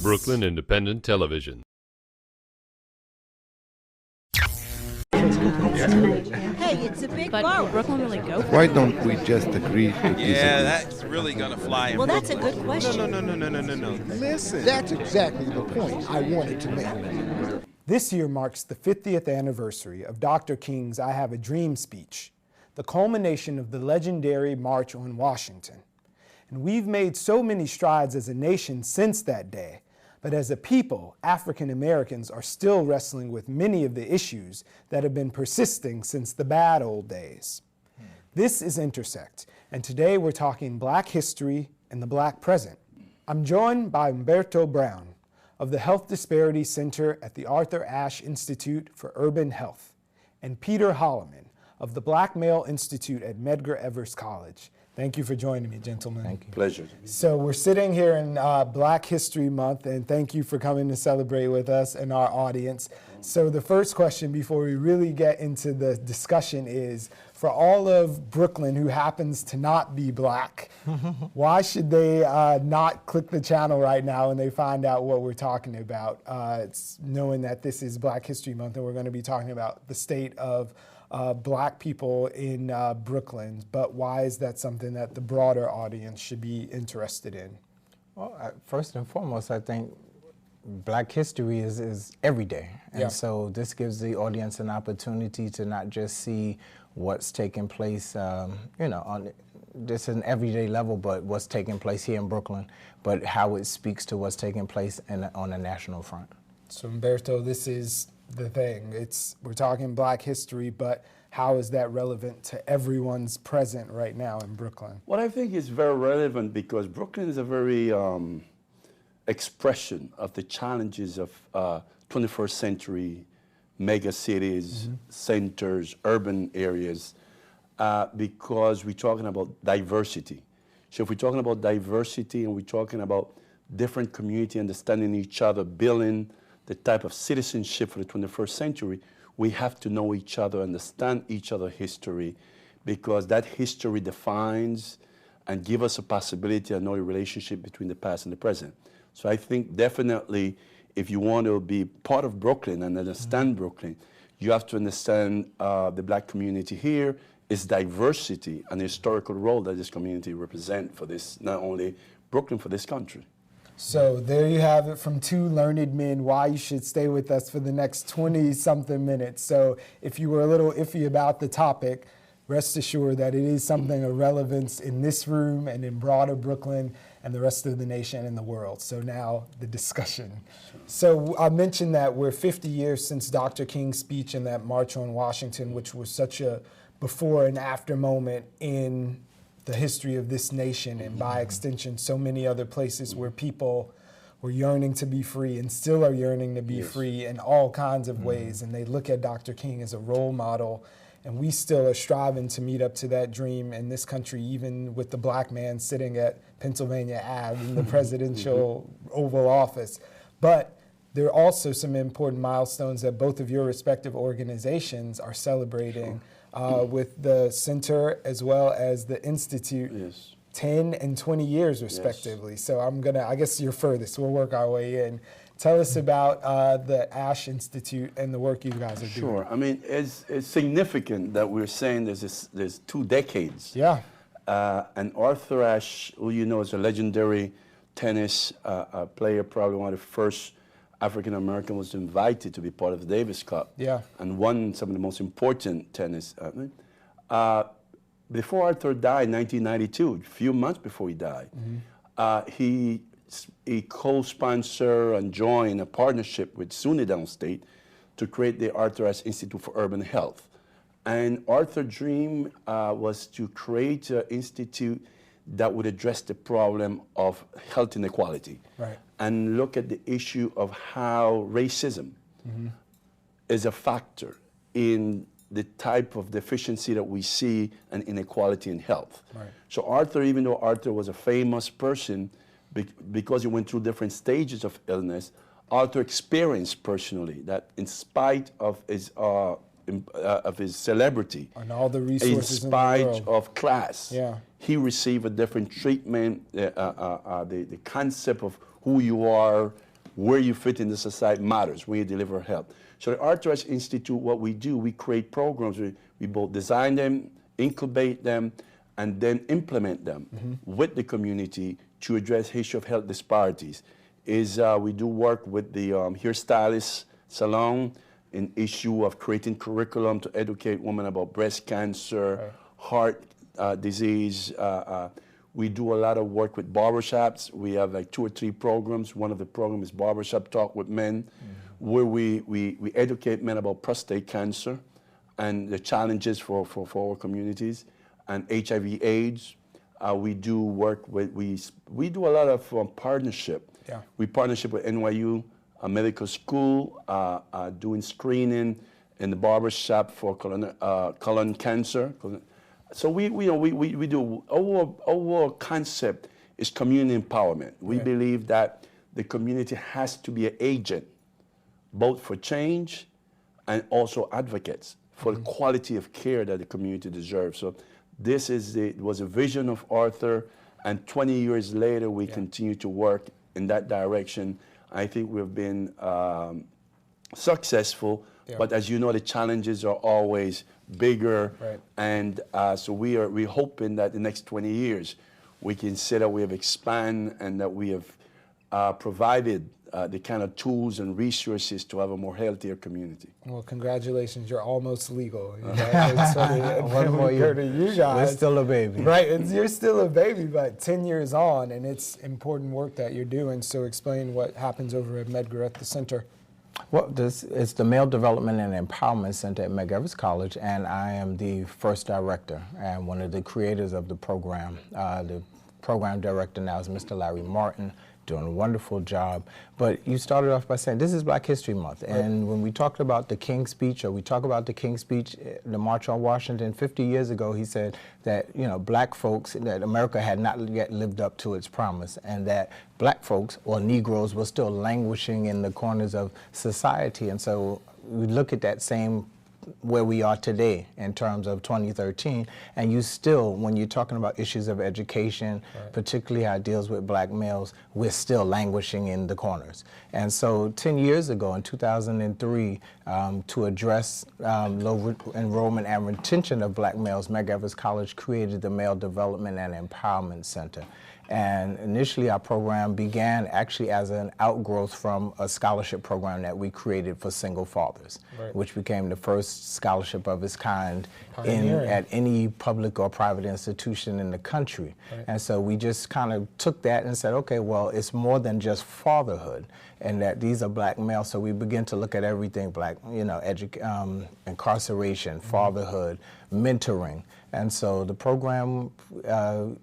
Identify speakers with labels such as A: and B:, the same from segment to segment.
A: Brooklyn Independent Television.
B: Hey, it's a big
C: But
B: bar.
C: will Brooklyn really go for
D: Why
C: it?
D: don't we just agree to disagree?
E: Yeah, that's really gonna fly in
B: Well, that's a
E: Brooklyn.
B: good question.
E: No. Listen.
F: That's exactly the point I wanted to make.
G: This year marks the 50th anniversary of Dr. King's I Have a Dream speech, the culmination of the legendary March on Washington. And we've made so many strides as a nation since that day, but as a people, African Americans are still wrestling with many of the issues that have been persisting since the bad old days. This is Intersect, and today we're talking Black history and the Black present. I'm joined by Humberto Brown of the Health Disparities Center at the Arthur Ashe Institute for Urban Health, and Peter Holloman of the Black Male Institute at Medgar Evers College. Thank you for joining me, gentlemen.
D: Thank you.
F: Pleasure.
G: So we're sitting here in Black History Month, and thank you for coming to celebrate with us and our audience. So the first question before we really get into the discussion is, for all of Brooklyn who happens to not be Black, why should they not click the channel right now when they find out what we're talking about? It's knowing that this is Black History Month and we're going to be talking about the state of Black people in Brooklyn, but why is that something that the broader audience should be interested in?
H: Well, first and foremost, I think Black history is every day. And so this gives the audience an opportunity to not just see what's taking place, on just an everyday level, but what's taking place here in Brooklyn, but how it speaks to what's taking place on a national front.
G: So Humberto, this is the thing. We're talking Black history, but how is that relevant to everyone's present right now in Brooklyn?
F: What I think is very relevant because Brooklyn is a very expression of the challenges of 21st century mega cities, centers, urban areas, because we're talking about diversity. So if we're talking about diversity and we're talking about different community understanding each other, building the type of citizenship for the 21st century, we have to know each other, understand each other's history, because that history defines and give us a possibility to know the relationship between the past and the present. So I think definitely if you want to be part of Brooklyn and understand Brooklyn, you have to understand the Black community here, its diversity and the historical role that this community represents for this, not only Brooklyn, for this country.
G: So there you have it from two learned men, why you should stay with us for the next 20-something minutes. So if you were a little iffy about the topic, rest assured that it is something of relevance in this room and in broader Brooklyn and the rest of the nation and the world. So now the discussion. So I mentioned that we're 50 years since Dr. King's speech and that March on Washington, which was such a before and after moment in the history of this nation, and by extension, so many other places where people were yearning to be free and still are yearning to be free in all kinds of ways. And they look at Dr. King as a role model. And we still are striving to meet up to that dream in this country, even with the Black man sitting at Pennsylvania Ave in the presidential Oval Office. But there are also some important milestones that both of your respective organizations are celebrating with the center as well as the Institute, 10 and 20 years respectively. So I guess you're furthest, we'll work our way in. Tell us about the Ashe Institute and the work you guys are doing.
F: Sure. I mean, it's significant that we're saying there's 2 decades.
G: Yeah.
F: And Arthur Ashe, who you know is a legendary tennis player, probably one of the first African American was invited to be part of the Davis Cup. Yeah. And won some of the most important tennis. Before Arthur died in 1992, a few months before he died, he co-sponsored and joined a partnership with SUNY Downstate to create the Arthur Ashe Institute for Urban Health. And Arthur's dream was to create an institute that would address the problem of health inequality, and look at the issue of how racism is a factor in the type of deficiency that we see and inequality in health. So Arthur, even though Arthur was a famous person, because he went through different stages of illness, Arthur experienced personally that in spite of his celebrity,
G: and all the resources
F: in spite
G: in
F: of class, he received a different treatment. The concept of who you are where you fit in the society matters when you deliver health. So the Arthur Ashe Institute, what we do, we create programs. We both design them, incubate them, and then implement them with the community to address issue of health disparities. We do work with the hairstylist salon in issue of creating curriculum to educate women about breast cancer, heart disease. We do a lot of work with barbershops. We have like 2 or 3 programs. One of the programs is Barbershop Talk with Men, where we educate men about prostate cancer and the challenges for our communities, and HIV/AIDS. We do work with, we do a lot of partnership. Yeah. We partnership with NYU Medical School, doing screening in the barbershop for colon cancer. So we do, our concept is community empowerment. We believe that the community has to be an agent, both for change and also advocates for the quality of care that the community deserves. So this was a vision of Arthur, and 20 years later, we continue to work in that direction. I think we've been successful, but as you know, the challenges are always bigger, and so we're hoping that the next 20 years we can say that we have expanded and that we have provided the kind of tools and resources to have a more healthier community.
G: Well, congratulations, you're almost legal. You know,
H: One more year.
G: To you guys.
H: We're still a baby.
G: Right, you're still a baby, but 10 years on, and it's important work that you're doing. So explain what happens over at Medgar at the center.
H: Well, it's the Male Development and Empowerment Center at Medgar College, and I am the first director and one of the creators of the program. The program director now is Mr. Larry Martin, doing a wonderful job. But you started off by saying this is Black History Month, and when we talked about the King's Speech, or we talk about the King's Speech, the March on Washington 50 years ago, he said that, you know, black folks, that America had not yet lived up to its promise, and that black folks, or Negroes, were still languishing in the corners of society. And so we look at that same where we are today in terms of 2013, and you still, when you're talking about issues of education, particularly how it deals with black males, we're still languishing in the corners. And so 10 years ago, in 2003, to address low enrollment and retention of black males, Medgar College created the Male Development and Empowerment Center. And initially our program began actually as an outgrowth from a scholarship program that we created for single fathers, which became the first scholarship of its kind at any public or private institution in the country. And so we just kind of took that and said, okay, well, it's more than just fatherhood, and that these are black males. So we begin to look at everything black, you know, incarceration, fatherhood, mentoring. And so the program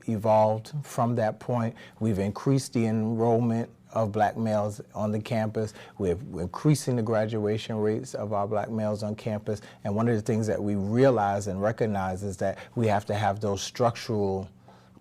H: evolved from that point. We've increased the enrollment of black males on the campus. We're increasing the graduation rates of our black males on campus. And one of the things that we realize and recognize is that we have to have those structural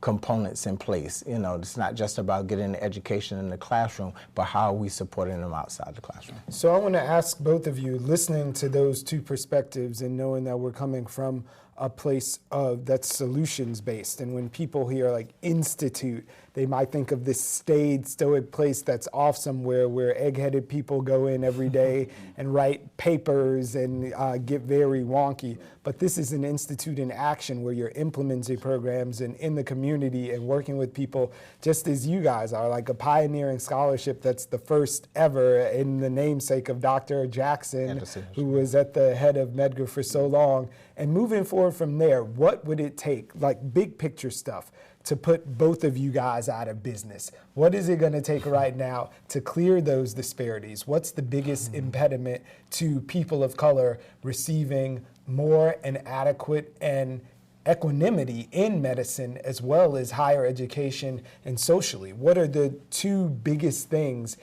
H: components in place. You know, it's not just about getting the education in the classroom, but how are we supporting them outside the classroom.
G: So I want to ask both of you, listening to those two perspectives and knowing that we're coming from a place that's solutions-based, and when people hear like institute, they might think of this staid, stoic place that's off somewhere where egg-headed people go in every day and write papers and get very wonky. But this is an institute in action where you're implementing programs and in the community and working with people, just as you guys are, like a pioneering scholarship that's the first ever in the namesake of Dr. Jackson, who was at the head of Medgar for so long. And moving forward from there, what would it take, like big picture stuff, to put both of you guys out of business? What is it going to take right now to clear those disparities? What's the biggest impediment to people of color receiving more and adequate and equanimity in medicine, as well as higher education and socially? What are the two biggest things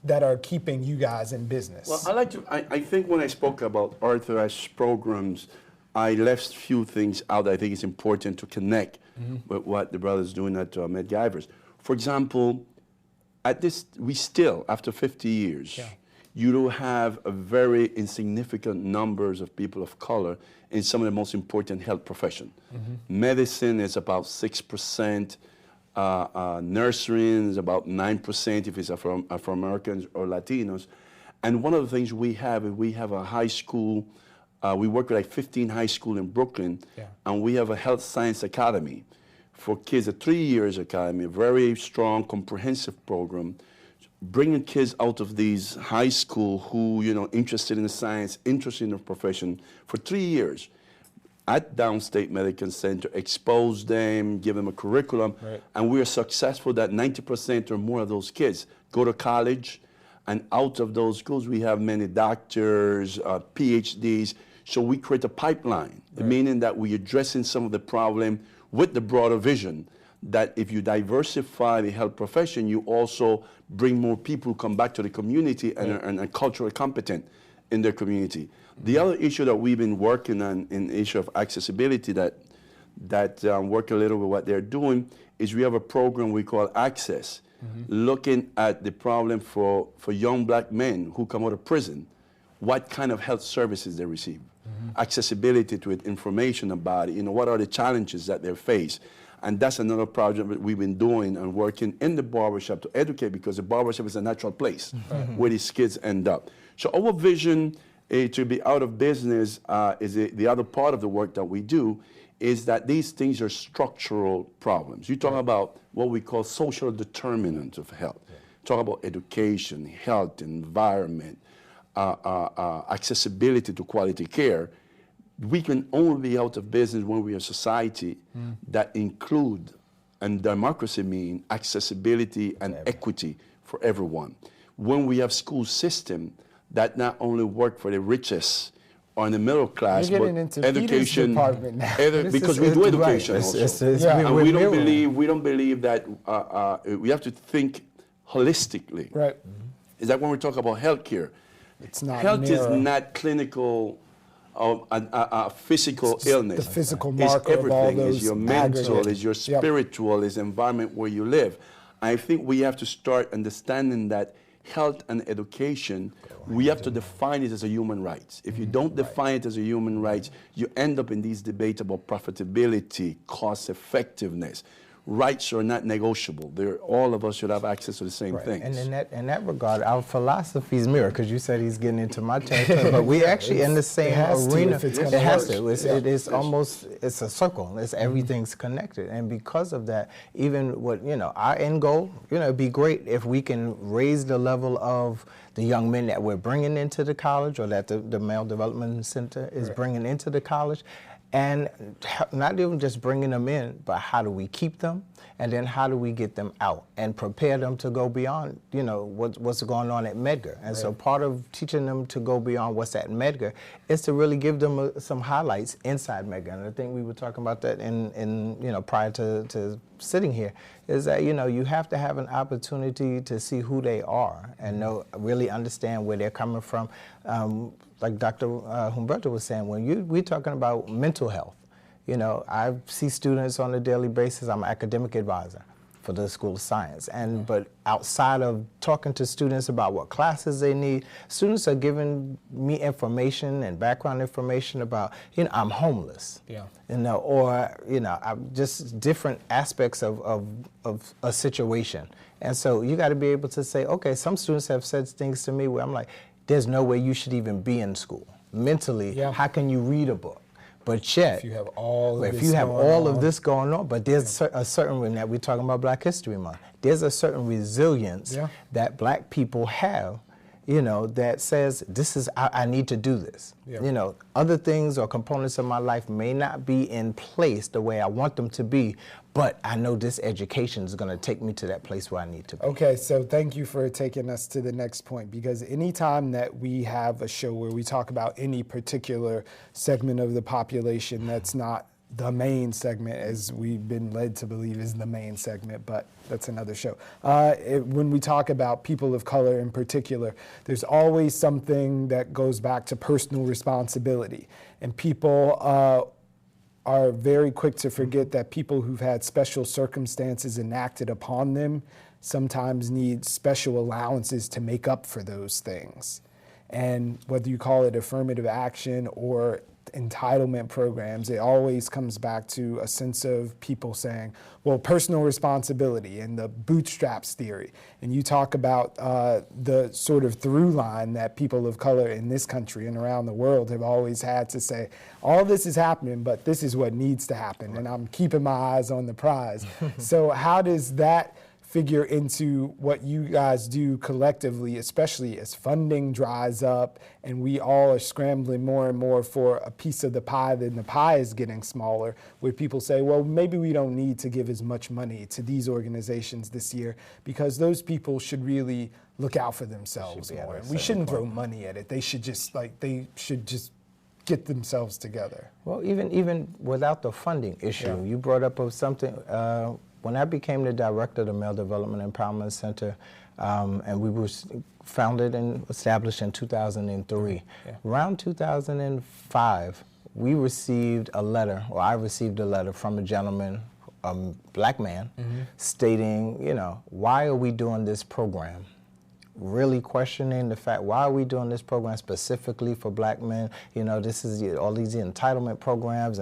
G: that are keeping you guys in business?
F: Well, I think when I spoke about Arthur Ashe programs, I left a few things out that I think it's important to connect with what the brothers doing at Medgar. For example, at this, we still, after 50 years, you do have a very insignificant numbers of people of color in some of the most important health professions. Medicine is about 6%, nurseries, about 9% if it's Afro-Americans or Latinos. And one of the things we have is we have a high school, we work with like 15 high schools in Brooklyn, and we have a health science academy for kids, a 3-year academy, a very strong, comprehensive program, bringing kids out of these high school who, interested in the science, interested in the profession for 3 years at Downstate Medical Center, expose them, give them a curriculum, and we are successful that 90% or more of those kids go to college, and out of those schools we have many doctors, PhDs, so we create a pipeline, meaning that we're addressing some of the problem with the broader vision that if you diversify the health profession, you also bring more people who come back to the community and are culturally competent in their community. The other issue that we've been working on in the issue of accessibility that work a little with what they're doing is we have a program we call Access, looking at the problem for young black men who come out of prison, what kind of health services they receive, accessibility to it, information about it, what are the challenges that they face. And that's another project that we've been doing and working in the barbershop to educate, because the barbershop is a natural place where these kids end up. So our vision to be out of business is the other part of the work that we do, is that these things are structural problems. You talk about what we call social determinants of health. Talk about education, health, environment, accessibility to quality care. We can only be out of business when we are a society that include, and democracy mean accessibility and equity for everyone. When we have school system that not only work for the richest or in the middle class,
G: You're
F: but
G: getting into
F: education,
G: department now.
F: because we do education also. And we don't believe that we have to think holistically.
G: Right.
F: Is that when we talk about healthcare?
G: It's not
F: health
G: narrow.
F: is not clinical. A physical illness.
G: The physical
F: It's
G: marker of all
F: everything.
G: those
F: It's your mental,
G: aggregate.
F: it's your spiritual, it's the environment where you live. I think we have to start understanding that health and education, we have to define it as a human right. If you don't define it as a human right, you end up in these debates about profitability, cost effectiveness. Rights are not negotiable. All of us should have access to the same things.
H: And in that regard, our philosophies mirror, because you said he's getting into my territory, but we actually in the same arena. It has to. It is almost, it's a circle. It's everything's connected. And because of that, even what, our end goal, it'd be great if we can raise the level of the young men that we're bringing into the college, or that the Male Development Center is bringing into the college. And not even just bringing them in, but how do we keep them? And then how do we get them out and prepare them to go beyond, what's going on at Medgar? And so part of teaching them to go beyond what's at Medgar is to really give them some highlights inside Medgar. And I think we were talking about that in prior to sitting here, is that, you have to have an opportunity to see who they are and really understand where they're coming from. Like Dr. Humberto was saying, when we're talking about mental health, I see students on a daily basis. I'm an academic advisor for the School of Science. But outside of talking to students about what classes they need, students are giving me information and background information about, I'm homeless, or, I'm just different aspects of a situation. And so you got to be able to say, okay, some students have said things to me where I'm like, there's no way you should even be in school. Mentally, how can you read a book? But yet,
G: if you have all
H: of this going on, but there's a certain, when we're talking about Black History Month, there's a certain resilience that Black people have, that says, I need to do this. Other things or components of my life may not be in place the way I want them to be, but I know this education is going to take me to that place where I need to be.
G: Okay, so thank you for taking us to the next point, because anytime that we have a show where we talk about any particular segment of the population that's not the main segment, as we've been led to believe is the main segment, but that's another show. When we talk about people of color in particular, there's always something that goes back to personal responsibility. And people are very quick to forget that people who've had special circumstances enacted upon them sometimes need special allowances to make up for those things. And whether you call it affirmative action or entitlement programs, it always comes back to a sense of people saying, well, personal responsibility and the bootstraps theory. And you talk about the sort of through line that people of color in this country and around the world have always had to say, all this is happening, but this is what needs to happen, and I'm keeping my eyes on the prize. So how does that figure into what you guys do collectively, especially as funding dries up and we all are scrambling more and more for a piece of the pie, then the pie is getting smaller, where people say, well, maybe we don't need to give as much money to these organizations this year because those people should really look out for themselves more. And we shouldn't throw money at it. They should just get themselves together.
H: Well, even without the funding issue, you brought up of something. When I became the director of the Male Development Empowerment Center, and we were founded and established in 2003, around 2005, we received a letter, or I received a letter from a gentleman, a black man, stating, you know, why are we doing this program? Really questioning the fact, why are we doing this program specifically for black men? You know, this is all these entitlement programs,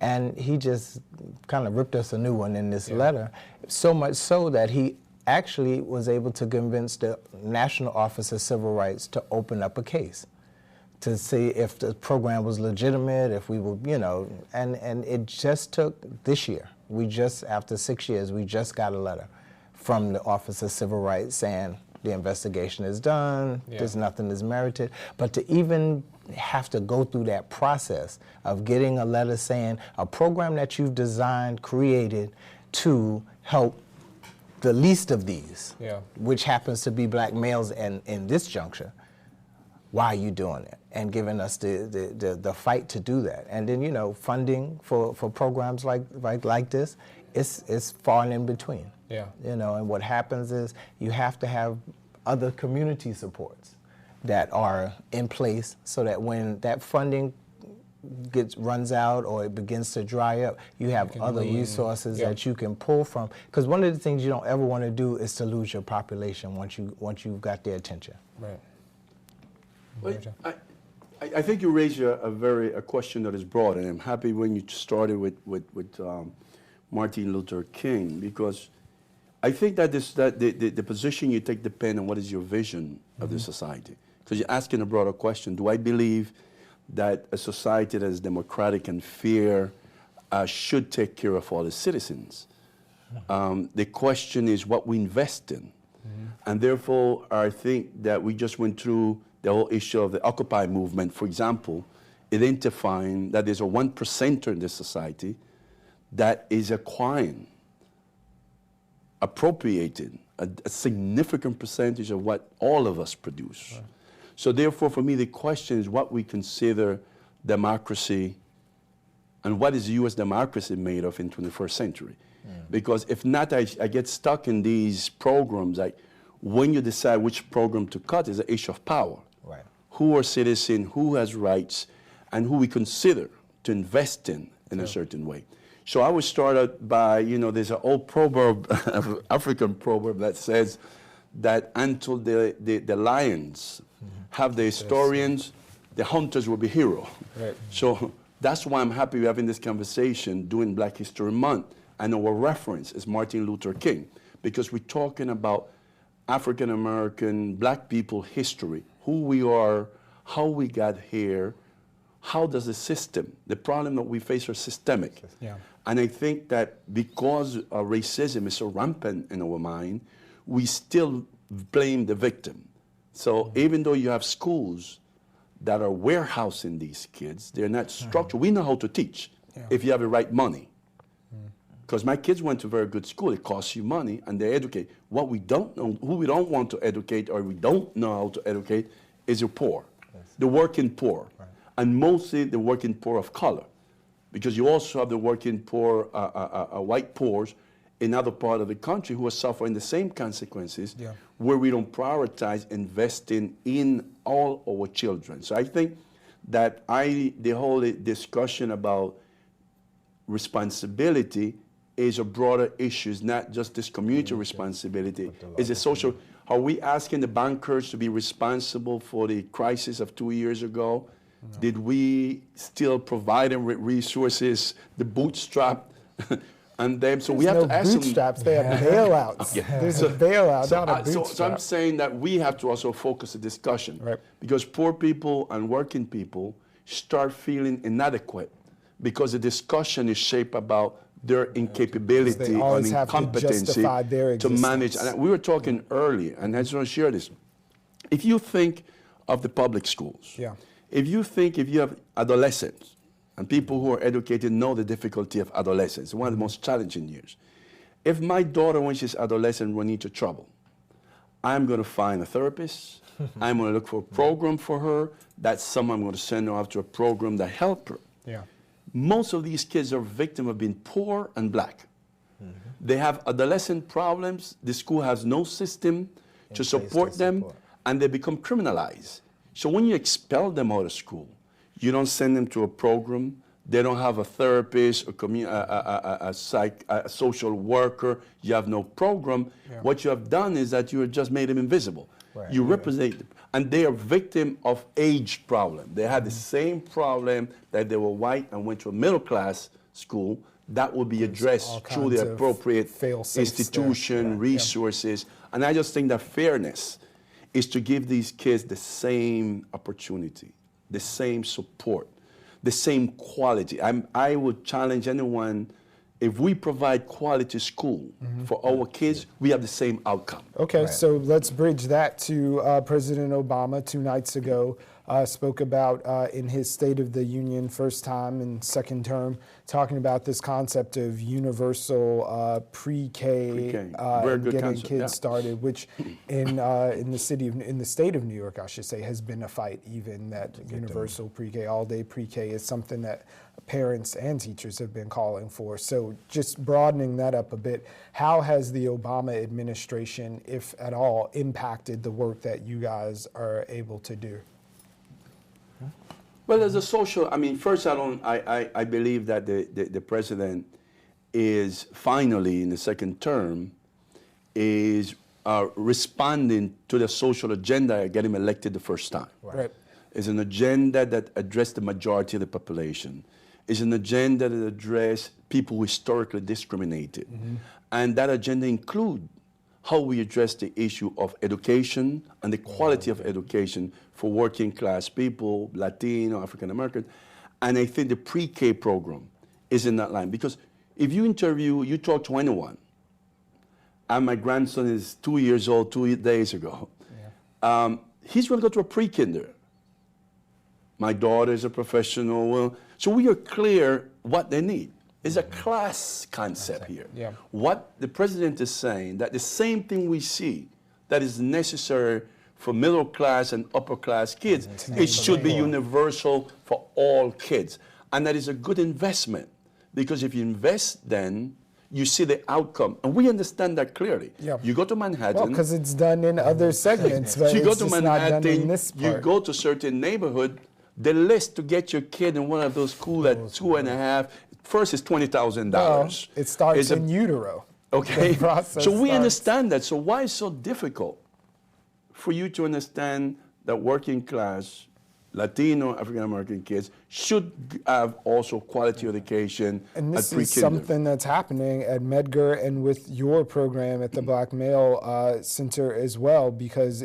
H: and he just kind of ripped us a new one in this letter, so much so that he actually was able to convince the National Office of Civil Rights to open up a case to see if the program was legitimate, if we were, you know, and it just took this year. We just, after 6 years, we just got a letter from the Office of Civil Rights saying the investigation is done, there's nothing is merited, but to even have to go through that process of getting a letter saying a program that you've designed, created to help the least of these, which happens to be black males in this juncture, why are you doing it? And giving us the fight to do that. And then, you know, funding for programs like this, it's far and in between. You know, and what happens is you have to have other community supports that are in place so that when that funding runs out or it begins to dry up, you have other resources that you can pull from. Because one of the things you don't ever want to do is to lose your population once you've got their attention.
G: Right.
F: Well, I think you raised a question that is broad, and I'm happy when you started with Martin Luther King, because I think that the position you take depends on what is your vision of the society. Because you're asking a broader question. Do I believe that a society that is democratic and fair should take care of all its citizens? The question is what we invest in. And therefore, I think that we just went through the whole issue of the Occupy movement, for example, identifying that there's a 1%er in this society that is acquiring, appropriating a significant percentage of what all of us produce. Right. So therefore, for me, the question is what we consider democracy and what is the U.S. democracy made of in the 21st century. Because if not, I get stuck in these programs. Like when you decide which program to cut is an issue of power.
H: Right.
F: Who are citizens, who has rights, and who we consider to invest in a certain way. So I would start out by, you know, there's an old proverb, African proverb that says that until the lions have the historians, the hunters will be heroes. Right. So that's why I'm happy we're having this conversation during Black History Month. And our reference is Martin Luther King, because we're talking about African American, black people history, who we are, how we got here, how does the system, the problem that we face are systemic. And I think that because racism is so rampant in our mind, we still blame the victim. So even though you have schools that are warehousing these kids, they're not structured. We know how to teach if you have the right money. Because my kids went to a very good school. It costs you money, and they educate. What we don't know, who we don't want to educate or we don't know how to educate is the poor, the working poor, and mostly the working poor of color. Because you also have the working poor, white poors in other part of the country who are suffering the same consequences where we don't prioritize investing in all our children. So I think that the whole discussion about responsibility is a broader issue. It's not just this community responsibility. It's a social. Are we asking the bankers to be responsible for the crisis of 2 years ago? No. Did we still provide them with resources, the bootstrap? And then, so we have to ask
G: bootstraps, they have bailouts.
F: Okay.
G: There's a bailout, not a bootstrap.
F: So I'm saying that we have to also focus the discussion.
G: Right.
F: Because poor people and working people start feeling inadequate because the discussion is shaped about their incapability and incompetency to manage. And we were talking earlier, and I just want to share this. If you think of the public schools, if you have adolescents, and people who are educated know the difficulty of adolescence, one of the most challenging years. If my daughter, when she's adolescent, runs into trouble, I'm going to find a therapist. I'm going to look for a program for her. That's someone I'm going to send her off to a program that help her. Yeah. Most of these kids are victims of being poor and black. They have adolescent problems. The school has no system to support them, and they become criminalized. So when you expel them out of school, you don't send them to a program. They don't have a therapist, a social worker. You have no program. Yeah. What you have done is that you have just made them invisible. Right. You represent them. And they are victim of age problem. They had the same problem that they were white and went to a middle class school. That will be addressed through the appropriate institution, resources. And I just think that fairness is to give these kids the same opportunity, the same support, the same quality. I would challenge anyone, if we provide quality school for our kids, we have the same outcome.
G: Okay, so let's bridge that to President Obama 2 nights ago spoke about in his State of the Union first time and second term, talking about this concept of universal pre-K, getting concept, kids started, which in the state of New York, I should say, has been a fight. Even that universal pre-K, all-day pre-K is something that parents and teachers have been calling for. So just broadening that up a bit, how has the Obama administration, if at all, impacted the work that you guys are able to do?
F: Well, as a social, I mean, first I believe that the president is finally, in the second term, is responding to the social agenda that got him elected the first time. Right. It's an agenda that addressed the majority of the population. It's an agenda that addressed people who historically discriminated. And that agenda includes how we address the issue of education and the quality of education for working class people, Latino, African American. And I think the pre-K program is in that line. Because if you talk to anyone, and my grandson is 2 years old 2 days ago, he's going to go to a pre-kinder. My daughter is a professional. So we are clear what they need. It's a class concept here. Yeah. What the president is saying, that the same thing we see that is necessary for middle class and upper class kids, it should be universal for all kids. And that is a good investment, because if you invest then, you see the outcome. And we understand that clearly. Yeah. You go to Manhattan.
G: Well, because it's done in other segments, but
F: you
G: it's
F: go to
G: just
F: Manhattan,
G: not done in this part.
F: You go to certain neighborhood, the list to get your kid in one of those schools at 2.5, first is $20,000.
G: It starts in utero.
F: Okay, so we understand that. So why is it so difficult for you to understand that working class, Latino, African American kids should have also quality education
G: and this is something that's happening at Medgar and with your program at the Black Male Center as well, because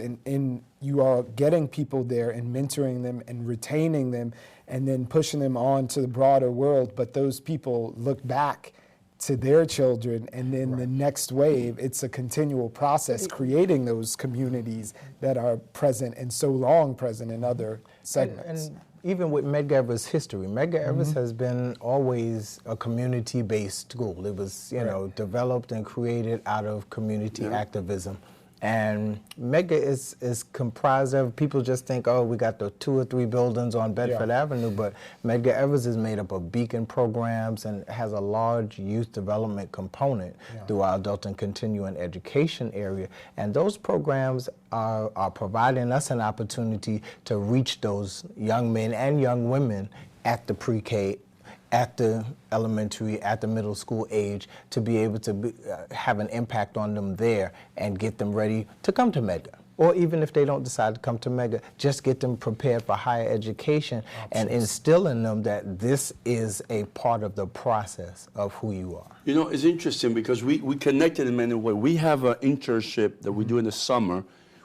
G: you are getting people there and mentoring them and retaining them and then pushing them on to the broader world. But those people look back to their children, and then the next wave, it's a continual process creating those communities that are present and so long present in other segments.
H: And even with Medgar Evers' history, Medgar Evers has been always a community-based school. It was, developed and created out of community activism. And Medgar is comprised of, people just think, oh, we got the 2 or 3 buildings on Bedford Avenue, but Medgar Evers is made up of beacon programs and has a large youth development component through our adult and continuing education area. And those programs are providing us an opportunity to reach those young men and young women at the pre-K at the elementary, at the middle school age, to be able to have an impact on them there and get them ready to come to Medgar. Or even if they don't decide to come to Medgar, just get them prepared for higher education and instill in them that this is a part of the process of who you are.
F: You know, it's interesting because we connected in many ways. We have an internship that we do in the summer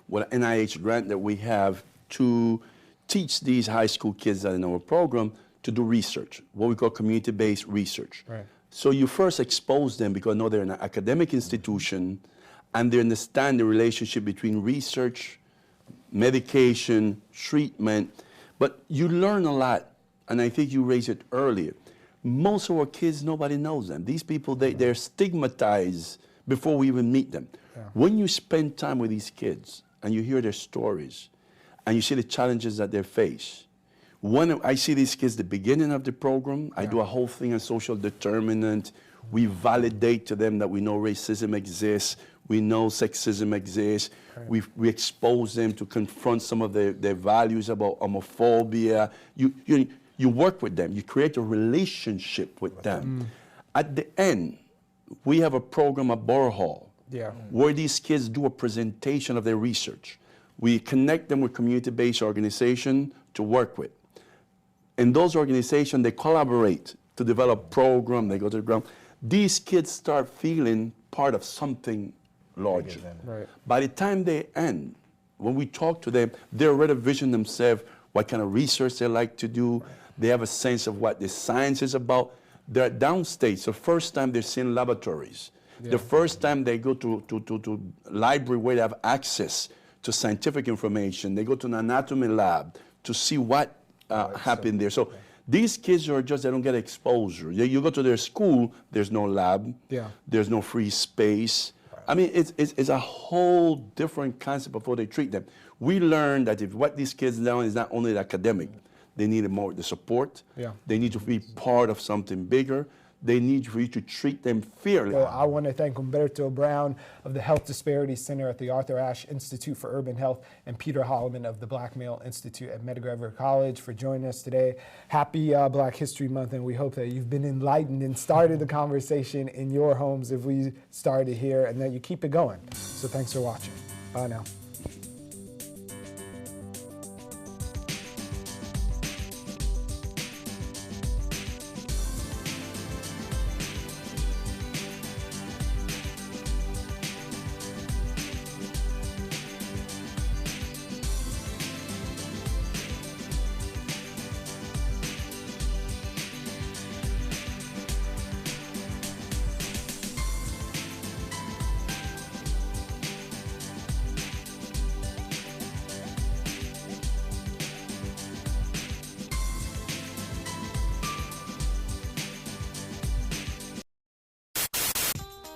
F: with an NIH grant that we have to teach these high school kids that are in our program to do research, what we call community-based research.
G: Right.
F: So you first expose them because now they're in an academic institution and they understand the relationship between research, medication, treatment, but you learn a lot, and I think you raised it earlier. Most of our kids, nobody knows them. These people, they're stigmatized before we even meet them. Yeah. When you spend time with these kids and you hear their stories and you see the challenges that they face, when I see these kids, the beginning of the program, I do a whole thing on social determinant. We validate to them that we know racism exists, we know sexism exists. Right. We expose them to confront some of their values about homophobia. You work with them, you create a relationship with them. At the end, we have a program at Borough Hall where these kids do a presentation of their research. We connect them with community-based organizations to work with. In those organizations, they collaborate to develop programs, they go to the ground. These kids start feeling part of something larger.
G: Right.
F: By the time they end, when we talk to them, they already vision themselves, what kind of research they like to do. Right. They have a sense of what the science is about. They're downstate, so first time they're seeing laboratories. Yeah. The first time they go to library where they have access to scientific information. They go to an anatomy lab to see what happened there. So these kids are just, they don't get exposure. You go to their school, there's no lab, there's no free space. I mean, it's a whole different concept before they treat them. We learned that if what these kids learn is not only the academic, they need more the support. They need to be part of something bigger. They need for you to treat them fairly.
G: Well, I want to thank Humberto Brown of the Health Disparities Center at the Arthur Ashe Institute for Urban Health and Peter Holloman of the Black Male Institute at Medgar College for joining us today. Happy Black History Month, and we hope that you've been enlightened and started the conversation in your homes if we started here, and that you keep it going. So thanks for watching. Bye now.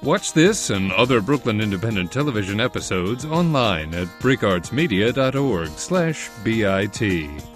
A: Watch this and other Brooklyn Independent Television episodes online at bricartsmedia.org/BIT.